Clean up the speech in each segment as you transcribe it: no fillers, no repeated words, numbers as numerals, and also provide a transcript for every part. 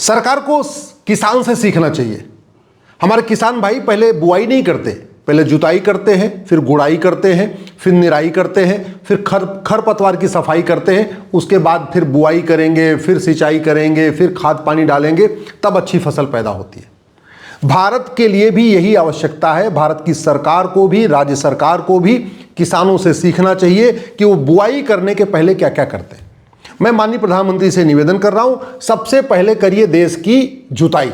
सरकार को किसान से सीखना चाहिए। हमारे किसान भाई पहले बुआई नहीं करते, पहले जुताई करते हैं, फिर गुड़ाई करते हैं, फिर निराई करते हैं, फिर खरपतवार की सफाई करते हैं, उसके बाद फिर बुआई करेंगे, फिर सिंचाई करेंगे, फिर खाद पानी डालेंगे, तब अच्छी फसल पैदा होती है। भारत के लिए भी यही आवश्यकता है। भारत की सरकार को भी, राज्य सरकार को भी किसानों से सीखना चाहिए कि वो बुआई करने के पहले क्या क्या करते हैं। मैं माननीय प्रधानमंत्री से निवेदन कर रहा हूं, सबसे पहले करिए देश की जुताई।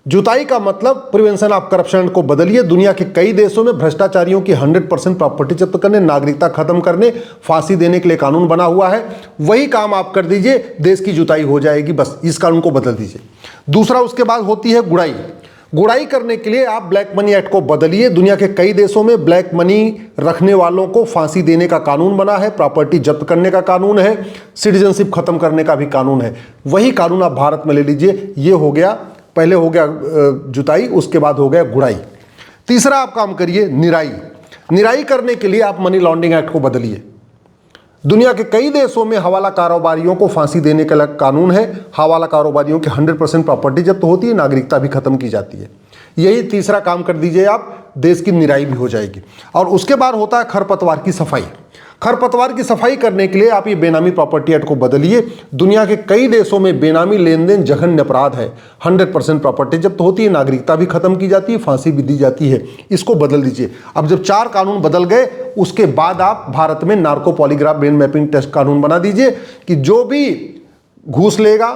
जुताई का मतलब प्रिवेंशन ऑफ करप्शन को बदलिए। दुनिया के कई देशों में भ्रष्टाचारियों की 100% प्रॉपर्टी जब्त करने, नागरिकता खत्म करने, फांसी देने के लिए कानून बना हुआ है। वही काम आप कर दीजिए, देश की जुताई हो जाएगी। बस इस कानून को बदल दीजिए। दूसरा, उसके बाद होती है गुड़ाई। गुड़ाई करने के लिए आप ब्लैक मनी एक्ट को बदलिए। दुनिया के कई देशों में ब्लैक मनी रखने वालों को फांसी देने का कानून बना है, प्रॉपर्टी जब्त करने का कानून है, सिटीजनशिप खत्म करने का भी कानून है। वही कानून आप भारत में ले लीजिए। ये हो गया, पहले हो गया जुताई, उसके बाद हो गया गुड़ाई। तीसरा आप काम करिए निराई। निराई करने के लिए आप मनी लॉन्ड्रिंग एक्ट को बदलिए। दुनिया के कई देशों में हवाला कारोबारियों को फांसी देने का कानून है। हवाला कारोबारियों की 100% प्रॉपर्टी जब्त होती है, नागरिकता भी खत्म की जाती है। यही तीसरा काम कर दीजिए आप, देश की निराई भी हो जाएगी। और उसके बाद होता है खरपतवार की सफाई। खरपतवार की सफाई करने के लिए आप ये बेनामी प्रॉपर्टी एक्ट को बदलिए। दुनिया के कई देशों में बेनामी लेन देन जघन्य अपराध है। 100% प्रॉपर्टी जब्त होती है, नागरिकता भी खत्म की जाती है, फांसी भी दी जाती है। इसको बदल दीजिए। अब जब 4 कानून बदल गए, उसके बाद आप भारत में narco polygraph brain mapping test कानून बना दीजिए कि जो भी घूस लेगा,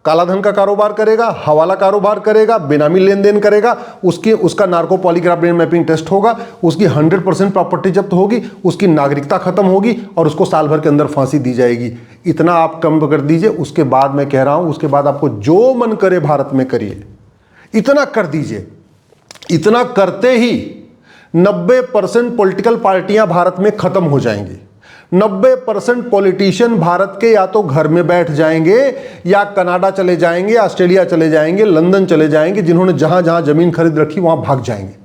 काला धन का कारोबार करेगा, हवाला कारोबार करेगा, बेनामी लेन देन करेगा, उसका narco polygraph brain mapping test होगा, उसकी 100% प्रॉपर्टी जब्त होगी, उसकी नागरिकता खत्म होगी और उसको साल भर के अंदर फांसी दी जाएगी। इतना आप कम कर दीजिए। उसके बाद मैं कह रहा हूं, उसके बाद आपको जो मन करे भारत में करिए। इतना कर दीजिए। इतना करते ही 90% पॉलिटिकल पार्टियां भारत में खत्म हो जाएंगी। 90% पॉलिटिशियन भारत के या तो घर में बैठ जाएंगे, या कनाडा चले जाएंगे, ऑस्ट्रेलिया चले जाएंगे, लंदन चले जाएंगे। जिन्होंने जहां जहां जमीन खरीद रखी वहां भाग जाएंगे।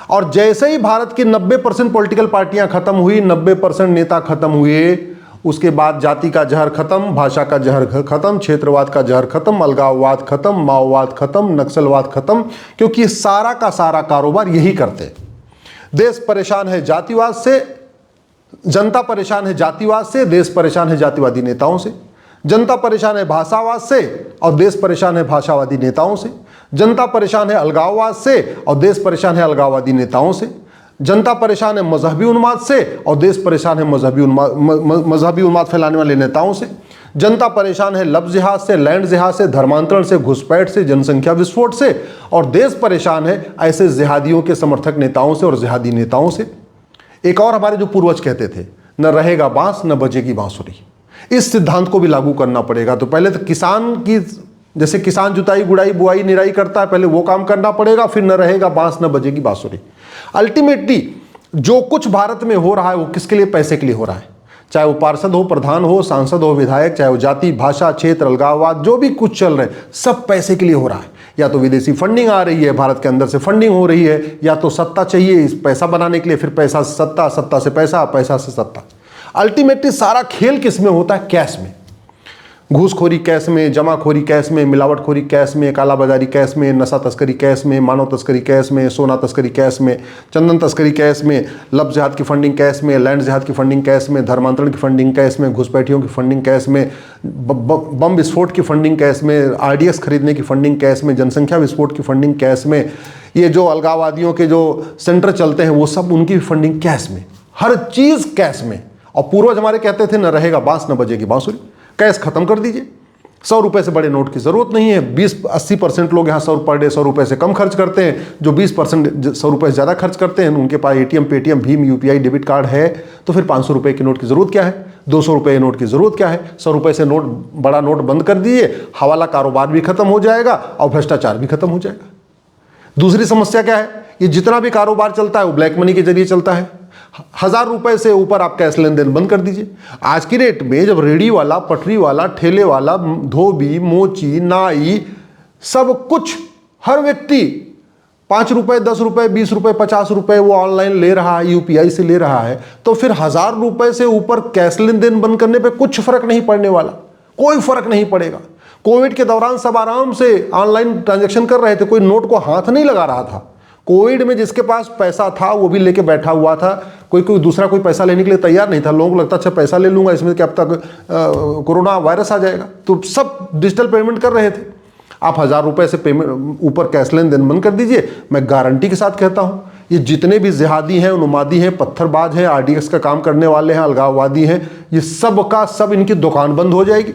और जैसे ही भारत की 90% पॉलिटिकल पार्टियां खत्म हुई, 90% नेता खत्म हुए, उसके बाद जाति का जहर खत्म, भाषा का जहर खत्म, क्षेत्रवाद का जहर खत्म, अलगाववाद खत्म, माओवाद खत्म, नक्सलवाद खत्म। क्योंकि सारा का सारा कारोबार यही करते। देश परेशान है जातिवाद से, जनता परेशान है जातिवाद से, देश परेशान है जातिवादी नेताओं से। जनता परेशान है भाषावाद से और देश परेशान है भाषावादी नेताओं से। जनता परेशान है अलगाववाद से और देश परेशान है अलगाववादी नेताओं से। जनता परेशान है मजहबी उन्माद से और देश परेशान है मजहबी उन्माद फैलाने वाले नेताओं से। जनता परेशान है लव जिहाद से, लैंड जिहाद से, धर्मांतरण से, घुसपैठ से, जनसंख्या विस्फोट से। और देश परेशान है ऐसे जिहादियों के समर्थक नेताओं से और जिहादी नेताओं से। एक और हमारे जो पूर्वज कहते थे, न रहेगा बांस न बजेगी बांसुरी। इस सिद्धांत को भी लागू करना पड़ेगा। तो पहले तो किसान की, जैसे किसान जुताई गुड़ाई बुआई निराई करता है, पहले वो काम करना पड़ेगा, फिर न रहेगा बांस न बजेगी बांसुरी। अल्टीमेटली जो कुछ भारत में हो रहा है वो किसके लिए? पैसे के लिए हो रहा है। चाहे वो पार्षद हो, प्रधान हो, सांसद हो, विधायक, चाहे वो जाति, भाषा, क्षेत्र, अलगाववाद, जो भी कुछ चल रहे हैं, सब पैसे के लिए हो रहा है। या तो विदेशी फंडिंग आ रही है, भारत के अंदर से फंडिंग हो रही है, या तो सत्ता चाहिए इस पैसा बनाने के लिए, फिर पैसा से सत्ता, सत्ता से पैसा, पैसा से सत्ता। अल्टीमेटली सारा खेल किस में होता है? कैश में। घूसखोरी कैश में, जमाखोरी कैश में, मिलावटखोरी कैश में, कालाबाजारी कैश में, नशा तस्करी कैश में, मानव तस्करी कैश में, सोना तस्करी कैश में, चंदन तस्करी कैश में, लव जिहाद की फंडिंग कैश में, लैंड जिहाद की फंडिंग कैश में, धर्मांतरण की फंडिंग कैश में, घुसपैठियों की फंडिंग कैश में, बम विस्फोट की फंडिंग कैश में, आरडीएक्स खरीदने की फंडिंग कैश में, जनसंख्या विस्फोट की फंडिंग कैश में, ये जो अलगाववादियों के जो सेंटर चलते हैं वो सब उनकी फंडिंग कैश में, हर चीज़ कैश में। और पूर्वज हमारे कहते थे, न रहेगा बांस न बजेगी बांसुरी। कैश खत्म कर दीजिए। 100 रुपए से बड़े नोट की जरूरत नहीं है। 20-80% लोग यहाँ 100 पर डे 100 रुपए से कम खर्च करते हैं। जो 20% 100 रुपए से ज़्यादा खर्च करते हैं, उनके पास एटीएम, पेटीएम, भीम, यूपीआई, डेबिट कार्ड है, तो फिर 500 रुपए की नोट की जरूरत क्या है? 200 रुपए की नोट की जरूरत क्या है? 100 रुपए से नोट, बड़ा नोट बंद कर दीजिए, हवाला कारोबार भी खत्म हो जाएगा और भ्रष्टाचार भी खत्म हो जाएगा। दूसरी समस्या क्या है? ये जितना भी कारोबार चलता है वो ब्लैक मनी के जरिए चलता है। 1000 रुपए से ऊपर आप कैश लेन देन बंद कर दीजिए। आज की डेट में जब रेडी वाला, पटरी वाला, ठेले वाला, धोबी, मोची, नाई, सब कुछ, हर व्यक्ति 5 रुपए, 10 रुपए, 20 रुपए, 50 रुपए वो ऑनलाइन ले रहा है, यूपीआई से ले रहा है, तो फिर 1000 रुपए से ऊपर कैश लेन देन बंद करने पे कुछ फर्क नहीं पड़ने वाला। कोई फर्क नहीं पड़ेगा। कोविड के दौरान सब आराम से ऑनलाइन ट्रांजैक्शन कर रहे थे, कोई नोट को हाथ नहीं लगा रहा था। कोविड में जिसके पास पैसा था वो भी लेके बैठा हुआ था, कोई दूसरा कोई पैसा लेने के लिए तैयार नहीं था। लोगों को लगता अच्छा पैसा ले लूंगा इसमें क्या पता कोरोना वायरस आ जाएगा, तो सब डिजिटल पेमेंट कर रहे थे। आप 1000 रुपये से पेमेंट ऊपर कैश लेन देन बंद कर दीजिए। मैं गारंटी के साथ कहता हूँ ये जितने भी जिहादी हैं, उन्मादी हैं, पत्थरबाज हैं, RDX का काम करने वाले हैं, अलगाववादी हैं, ये सब का सब इनकी दुकान बंद हो जाएगी।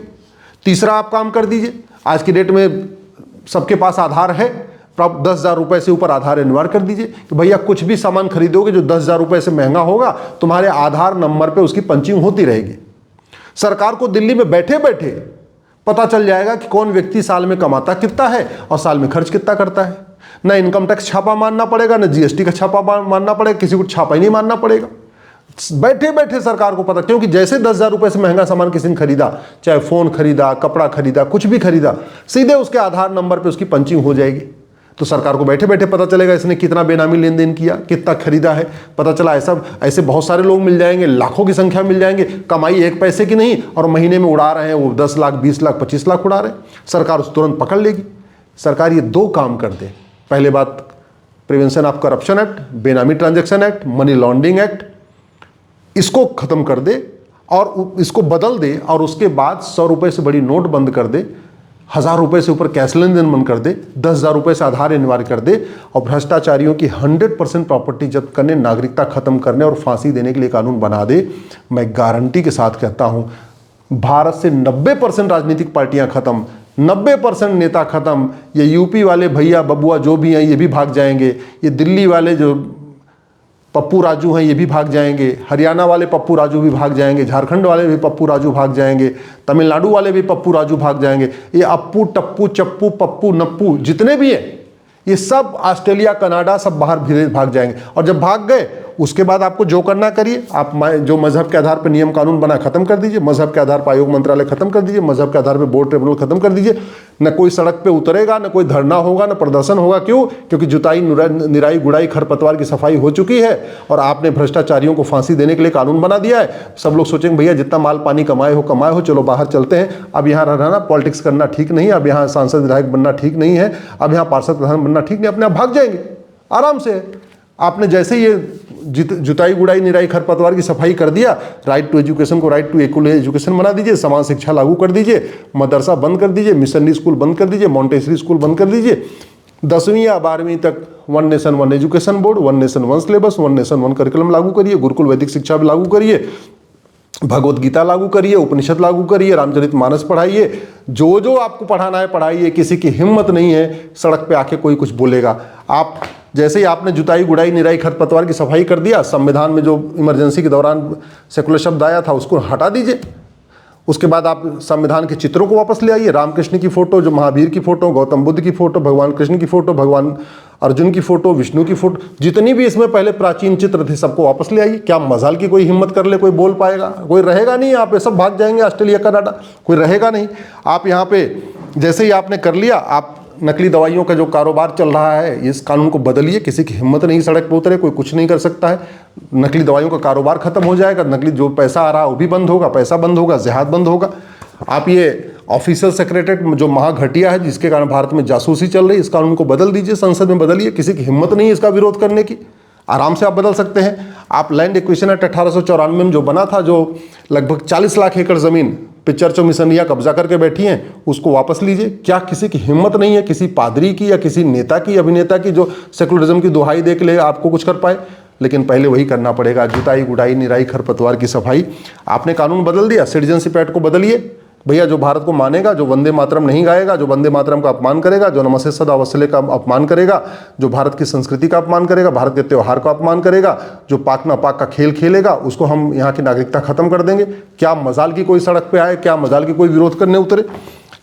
तीसरा आप काम कर दीजिए, आज की डेट में सबके पास आधार है, तो आप 10,000 रुपये से ऊपर आधार अनिवार्य कर दीजिए कि भैया कुछ भी सामान खरीदोगे जो 10,000 रुपये से महंगा होगा, तुम्हारे आधार नंबर पे उसकी पंचिंग होती रहेगी। सरकार को दिल्ली में बैठे बैठे पता चल जाएगा कि कौन व्यक्ति साल में कमाता कितना है और साल में खर्च कितना करता है। ना इनकम टैक्स छापा मारना पड़ेगा, ना GST का छापा मारना पड़ेगा, किसी को छापा ही नहीं मारना पड़ेगा। बैठे बैठे सरकार को पता, क्योंकि जैसे 10,000 रुपये से महंगा सामान किसी ने खरीदा, चाहे फोन खरीदा, कपड़ा खरीदा, कुछ भी खरीदा, सीधे उसके आधार नंबर पे उसकी पंचिंग हो जाएगी। तो सरकार को बैठे बैठे पता चलेगा इसने कितना बेनामी लेन देन किया, कितना खरीदा है, पता चला। ऐसे बहुत सारे लोग मिल जाएंगे, लाखों की संख्या मिल जाएंगे, कमाई 1 पैसे की नहीं और महीने में उड़ा रहे हैं वो 10 लाख, 20 लाख, 25 लाख उड़ा रहे हैं। सरकार उसे तुरंत पकड़ लेगी। सरकार ये 2 काम कर दे। पहले बात प्रिवेंशन ऑफ करप्शन एक्ट, बेनामी transaction act, money laundering act, इसको खत्म कर दे और इसको बदल दे, और उसके बाद 100 रुपये से बड़ी नोट बंद कर दे, 1000 रुपये से ऊपर कैश लेन देन बंद कर दे, 10,000 रुपये से आधार अनिवार्य कर दे, और भ्रष्टाचारियों की 100% प्रॉपर्टी जब्त करने, नागरिकता खत्म करने और फांसी देने के लिए कानून बना दे। मैं गारंटी के साथ कहता हूं भारत से 90% राजनीतिक पार्टियां खत्म, 90% नेता खत्म। ये यूपी वाले भैया बबुआ जो भी हैं ये भी भाग जाएंगे, ये दिल्ली वाले जो पप्पू राजू हैं ये भी भाग जाएंगे, हरियाणा वाले पप्पू राजू भी भाग जाएंगे, झारखंड वाले भी पप्पू राजू भाग जाएंगे, तमिलनाडु वाले भी पप्पू राजू भाग जाएंगे। ये अप्पू टप्पू चप्पू पप्पू नप्पू जितने भी हैं ये सब ऑस्ट्रेलिया कनाडा सब बाहर धीरे भाग जाएंगे। और जब भाग गए उसके बाद आपको जो करना करिए। आप जो मजहब के आधार पर नियम कानून बना खत्म कर दीजिए, मजहब के आधार पर आयोग मंत्रालय खत्म कर दीजिए, मजहब के आधार पर बोर्ड ट्रिब्यूनल खत्म कर दीजिए। न कोई सड़क पे उतरेगा, न कोई धरना होगा, न प्रदर्शन होगा। क्यों? क्योंकि जुताई निराई गुड़ाई खरपतवार की सफाई हो चुकी है और आपने भ्रष्टाचारियों को फांसी देने के लिए कानून बना दिया है। सब लोग सोचेंगे भैया जितना माल पानी कमाए हो, चलो बाहर चलते हैं। अब यहाँ रहना पॉलिटिक्स करना ठीक नहीं, अब यहाँ सांसद विधायक बनना ठीक नहीं है, अब यहाँ पार्षद प्रधान बनना ठीक नहीं, अपने आप भाग जाएंगे आराम से। आपने जैसे ये जुताई गुड़ाई निराई खरपतवार की सफाई कर दिया, राइट टू एजुकेशन को राइट टू इक्वल एजुकेशन बना दीजिए, समान शिक्षा लागू कर दीजिए, मदरसा बंद कर दीजिए, मिशनरी स्कूल बंद कर दीजिए, मॉन्टेसरी स्कूल बंद कर दीजिए, 10वीं या 12वीं तक 1 nation 1 education board, 1 nation 1 syllabus, 1 nation 1 curriculum लागू करिए, गुरुकुल वैदिक शिक्षा भी लागू करिए, भगवत गीता लागू करिए, उपनिषद लागू करिए, रामचरितमानस पढ़ाइए, जो जो आपको पढ़ाना है पढ़ाइए। किसी की हिम्मत नहीं है सड़क पे आके कोई कुछ बोलेगा। आप जैसे ही आपने जुताई गुड़ाई निराई खरपतवार की सफाई कर दिया, संविधान में जो इमरजेंसी के दौरान सेकुलर शब्द आया था उसको हटा दीजिए। उसके बाद आप संविधान के चित्रों को वापस ले आइए, रामकृष्ण की फोटो, जो महावीर की फोटो, गौतम बुद्ध की फोटो, भगवान कृष्ण की फोटो, भगवान अर्जुन की फोटो, विष्णु की फोटो, जितनी भी इसमें पहले प्राचीन चित्र थे सबको वापस ले आइए। क्या मजाल की कोई हिम्मत कर ले, कोई बोल पाएगा? कोई रहेगा नहीं। यहाँ पे सब भाग जाएंगे ऑस्ट्रेलिया कनाडा, कोई रहेगा नहीं। आप यहाँ पे जैसे ही आपने कर लिया, आप नकली दवाइयों का जो कारोबार चल रहा है इस कानून को बदलिए। किसी की हिम्मत नहीं सड़क पर उतरे, कोई कुछ नहीं कर सकता है। नकली दवाइयों का कारोबार खत्म हो जाएगा, नकली जो पैसा आ रहा है वो भी बंद होगा, पैसा बंद होगा, जिहाद बंद होगा। आप ये ऑफिशियल सेक्रेटरीट जो महाघटिया है जिसके कारण भारत में जासूसी चल रही है, इस कानून को बदल दीजिए, संसद में बदलिए। किसी की हिम्मत नहीं है इसका विरोध करने की, आराम से आप बदल सकते हैं। आप लैंड एक्विजिशन एक्ट 1894 में जो बना था, जो लगभग 40 लाख एकड़ जमीन पिक्चर मिशनिया कब्जा करके बैठी हैं, उसको वापस लीजिए। क्या किसी की हिम्मत नहीं है किसी पादरी की या किसी नेता की, अभिनेता की, जो सेकुलरिज्म की दुहाई दे के लिए आपको कुछ कर पाए? लेकिन पहले वही करना पड़ेगा, जुताई गुड़ाई निराई खरपतवार की सफाई। आपने कानून बदल दिया, सिटीजनशिप एक्ट को बदलिए। भैया जो भारत को मानेगा, जो वंदे मातरम नहीं गाएगा, जो वंदे मातरम का अपमान करेगा, जो नमस्ते सदा वत्सले का अपमान करेगा, जो भारत की संस्कृति का अपमान करेगा, भारत के त्यौहार का अपमान करेगा, जो पाक ना पाक का खेल खेलेगा, उसको हम यहाँ की नागरिकता खत्म कर देंगे। क्या मजाल की कोई सड़क पे आए, क्या मजाल की कोई विरोध करने उतरे?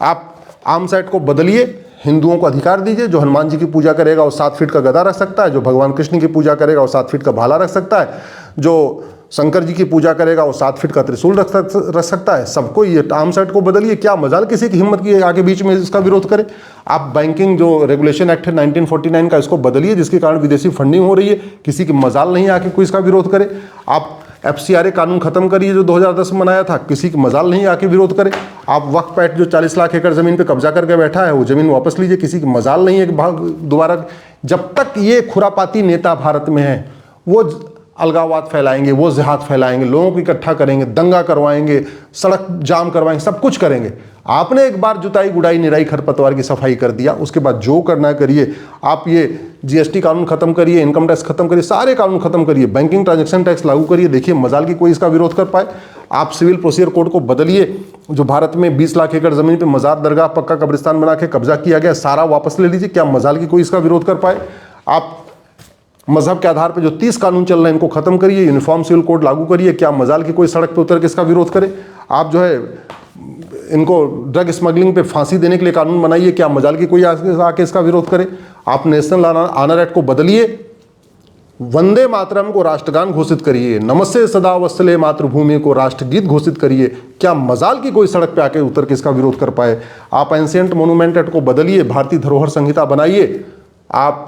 आप आर्म्स एक्ट को बदलिए, हिंदुओं को अधिकार दीजिए। जो हनुमान जी की पूजा करेगा वो 7 फीट का गदा रख सकता है, जो भगवान कृष्ण की पूजा करेगा वो 7 फीट का भाला रख सकता है, जो शंकर जी की पूजा करेगा वो 7 फीट का त्रिशूल रख सकता है। सबको ये आर्म्स एक्ट को बदलिए। क्या मजाल किसी की हिम्मत की आगे बीच में इसका विरोध करे? आप बैंकिंग जो रेगुलेशन एक्ट है 1949 का, इसको बदलिए, जिसके कारण विदेशी फंडिंग हो रही है। किसी की मजाल नहीं आके कोई इसका विरोध करे। आप FCRA कानून खत्म करिए जो 2010 में बनाया था, किसी की मजाल नहीं आके विरोध करे। आप वक्फ एक्ट जो 40 लाख एकड़ जमीन पे कब्जा करके बैठा है, वो जमीन वापस लीजिए, किसी की मजाल नहीं है कि दोबारा। जब तक ये खुरापाती नेता भारत में है, वो अलगाववाद फैलाएंगे, वो जिहाद फैलाएंगे, लोगों को इकट्ठा करेंगे, दंगा करवाएंगे, सड़क जाम करवाएंगे, सब कुछ करेंगे। आपने एक बार जुताई गुड़ाई निराई खरपतवार की सफाई कर दिया, उसके बाद जो करना करिए। आप ये GST कानून खत्म करिए, इनकम टैक्स खत्म करिए, सारे कानून खत्म करिए, बैंकिंग ट्रांजैक्शन टैक्स लागू करिए, देखिए मजाल की कोई इसका विरोध कर पाए। आप सिविल प्रोसीजर कोड को बदलिए, जो भारत में 20 लाख एकड़ जमीन पे मजार दरगाह पक्का कब्रिस्तान बना के कब्जा किया गया, सारा वापस ले लीजिए, क्या मजाल की कोई इसका विरोध कर पाए। आप मजहब के आधार पर जो 30 कानून चल रहे हैं इनको खत्म करिए, यूनिफॉर्म सिविल कोड लागू करिए, क्या मजाल की कोई सड़क पे उतर के इसका विरोध करे। आप जो है इनको ड्रग स्मगलिंग पे फांसी देने के लिए कानून बनाइए, क्या मजाल की कोई आके इसका विरोध करे। आप नेशनल ऑनर एक्ट को बदलिए, वंदे मातरम को राष्ट्रगान घोषित करिए, नमस्ते सदा वत्सले मातृभूमि को राष्ट्रगीत घोषित करिए, क्या मजाल की कोई सड़क पे आके उतर के इसका विरोध कर पाए। आप एंशिएंट मोनूमेंट एक्ट को बदलिए, भारतीय धरोहर संहिता बनाइए। आप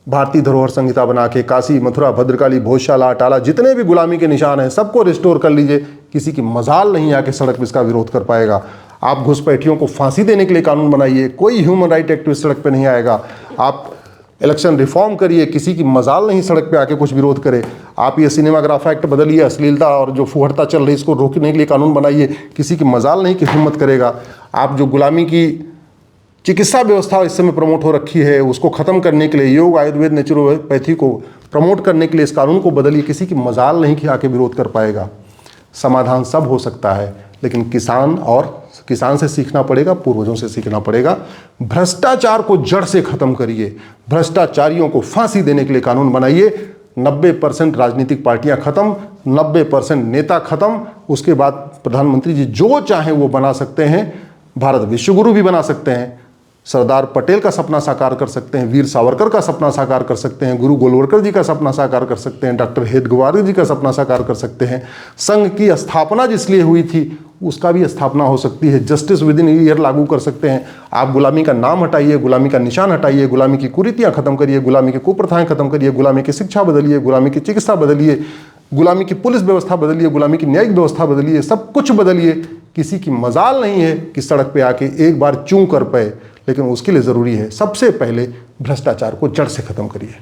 भारतीय धरोहर संहिता बना के काशी, मथुरा, भद्रकाली, भोजशाला, अटाला, जितने भी गुलामी के निशान हैं सबको रिस्टोर कर लीजिए, किसी की मजाल नहीं आके सड़क पर इसका विरोध कर पाएगा। आप घुसपैठियों को फांसी देने के लिए कानून बनाइए, कोई ह्यूमन राइट एक्टिविस्ट सड़क पे नहीं आएगा। आप इलेक्शन रिफॉर्म करिए, किसी की मजाल नहीं सड़क पे आके कुछ विरोध करे। आप ये सिनेमाग्राफ एक्ट बदलिए, अश्लीलता और जो फुहड़ता चल रही है इसको रोकने के लिए कानून बनाइए, किसी की मजाल नहीं कि हिम्मत करेगा। आप जो गुलामी की चिकित्सा व्यवस्था इस समय प्रमोट हो रखी है, उसको खत्म करने के लिए योग, आयुर्वेद, नेचुरोपैथी को प्रमोट करने के लिए इस कानून को बदलिए, किसी की मजाल नहीं कि आके विरोध कर पाएगा। समाधान सब हो सकता है, लेकिन किसान से सीखना पड़ेगा, पूर्वजों से सीखना पड़ेगा। भ्रष्टाचार को जड़ से खत्म करिए, भ्रष्टाचारियों को फांसी देने के लिए कानून बनाइए। 90% राजनीतिक पार्टियां खत्म, 90% नेता खत्म। उसके बाद प्रधानमंत्री जी जो चाहे वो बना सकते हैं, भारत विश्वगुरु भी बना सकते हैं, सरदार पटेल का सपना साकार कर सकते हैं, वीर सावरकर का सपना साकार कर सकते हैं, गुरु गोलवलकर जी का सपना साकार कर सकते हैं, डॉक्टर हेडगेवार जी का सपना साकार कर सकते हैं। संघ की स्थापना जिस लिए हुई थी उसका भी स्थापना हो सकती है, जस्टिस विद इन ईयर लागू कर सकते हैं। आप गुलामी का नाम हटाइए, गुलामी का निशान हटाइए, गुलामी की कुरीतियाँ खत्म करिए, गुलामी की कुप्रथाएं खत्म करिए, गुलामी की शिक्षा बदलिए, गुलामी की चिकित्सा बदलिए, गुलामी की पुलिस व्यवस्था बदलिए, गुलामी की न्यायिक व्यवस्था बदलिए, सब कुछ बदलिए। किसी की मजाल नहीं है कि सड़क पे आके एक बार चूं कर पाए, लेकिन उसके लिए ज़रूरी है सबसे पहले भ्रष्टाचार को जड़ से ख़त्म करिए।